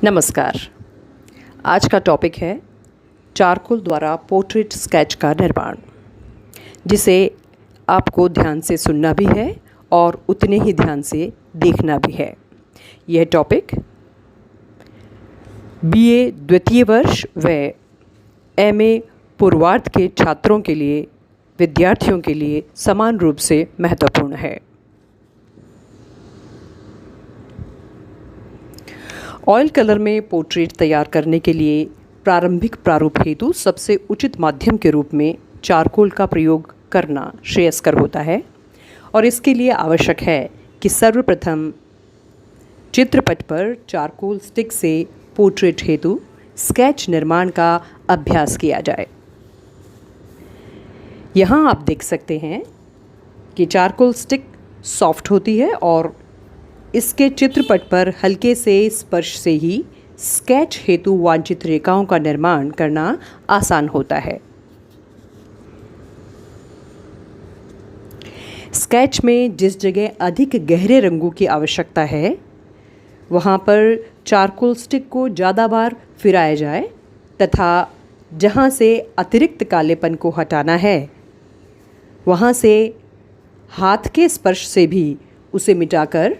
नमस्कार। आज का टॉपिक है चारकोल द्वारा पोर्ट्रेट स्केच का निर्माण, जिसे आपको ध्यान से सुनना भी है और उतने ही ध्यान से देखना भी है। यह टॉपिक बीए द्वितीय वर्ष व एमए पूर्वार्ध के छात्रों के लिए, विद्यार्थियों के लिए समान रूप से महत्वपूर्ण है। ऑयल कलर में पोर्ट्रेट तैयार करने के लिए प्रारंभिक प्रारूप हेतु सबसे उचित माध्यम के रूप में चारकोल का प्रयोग करना श्रेयस्कर होता है और इसके लिए आवश्यक है कि सर्वप्रथम चित्रपट पर चारकोल स्टिक से पोर्ट्रेट हेतु स्केच निर्माण का अभ्यास किया जाए। यहाँ आप देख सकते हैं कि चारकोल स्टिक सॉफ्ट होती है और इसके चित्रपट पर हल्के से स्पर्श से ही स्केच हेतु वांछित रेखाओं का निर्माण करना आसान होता है। स्केच में जिस जगह अधिक गहरे रंगों की आवश्यकता है, वहाँ पर चारकोल स्टिक को ज़्यादा बार फिराया जाए तथा जहाँ से अतिरिक्त कालेपन को हटाना है, वहाँ से हाथ के स्पर्श से भी उसे मिटाकर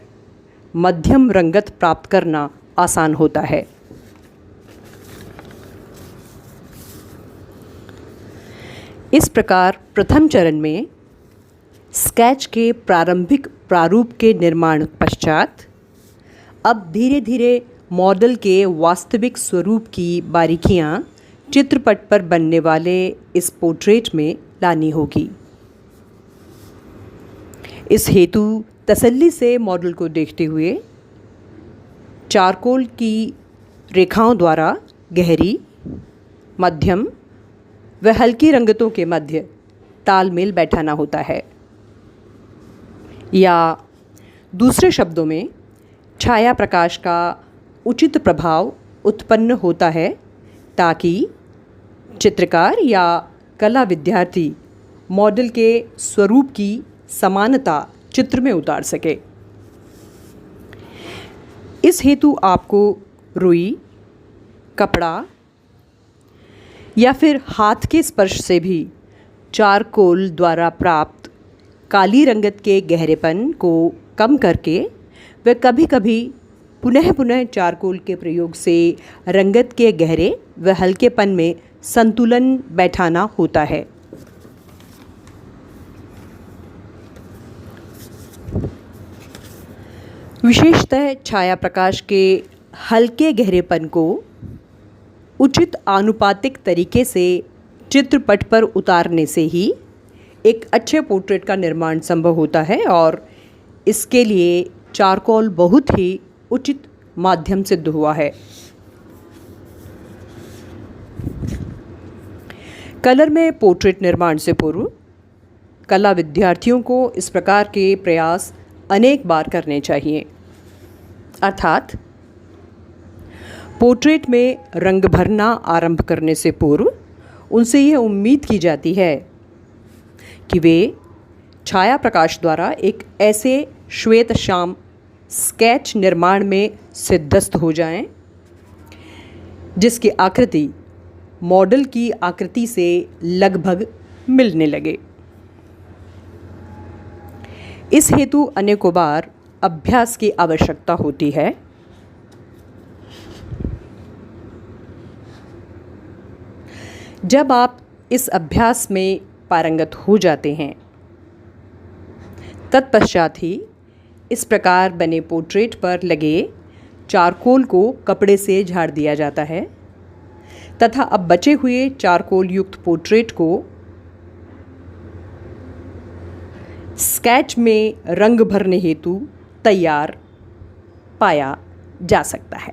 मध्यम रंगत प्राप्त करना आसान होता है। इस प्रकार प्रथम चरण में स्केच के प्रारंभिक प्रारूप के निर्माण पश्चात अब धीरे धीरे मॉडल के वास्तविक स्वरूप की बारीकियां चित्रपट पर बनने वाले इस पोर्ट्रेट में लानी होगी। इस हेतु तसल्ली से मॉडल को देखते हुए चारकोल की रेखाओं द्वारा गहरी, मध्यम व हल्की रंगतों के मध्य तालमेल बैठाना होता है, या दूसरे शब्दों में छाया प्रकाश का उचित प्रभाव उत्पन्न होता है ताकि चित्रकार या कला विद्यार्थी मॉडल के स्वरूप की समानता चित्र में उतार सके। इस हेतु आपको रुई, कपड़ा या फिर हाथ के स्पर्श से भी चारकोल द्वारा प्राप्त काली रंगत के गहरेपन को कम करके व कभी कभी पुनः चारकोल के प्रयोग से रंगत के गहरे व हल्केपन में संतुलन बैठाना होता है। विशेषतः छाया प्रकाश के हल्के गहरेपन को उचित आनुपातिक तरीके से चित्रपट पर उतारने से ही एक अच्छे पोर्ट्रेट का निर्माण संभव होता है और इसके लिए चारकोल बहुत ही उचित माध्यम सिद्ध हुआ है। कलर में पोर्ट्रेट निर्माण से पूर्व कला विद्यार्थियों को इस प्रकार के प्रयास अनेक बार करने चाहिए, अर्थात पोर्ट्रेट में रंग भरना आरंभ करने से पूर्व उनसे यह उम्मीद की जाती है कि वे छाया प्रकाश द्वारा एक ऐसे श्वेत श्याम स्केच निर्माण में सिद्धस्त हो जाएं, जिसकी आकृति मॉडल की आकृति से लगभग मिलने लगे। इस हेतु अनेकों बार अभ्यास की आवश्यकता होती है। जब आप इस अभ्यास में पारंगत हो जाते हैं, तत्पश्चात ही इस प्रकार बने पोर्ट्रेट पर लगे चारकोल को कपड़े से झाड़ दिया जाता है तथा अब बचे हुए चारकोल युक्त पोर्ट्रेट को स्केच में रंग भरने हेतु तैयार पाया जा सकता है।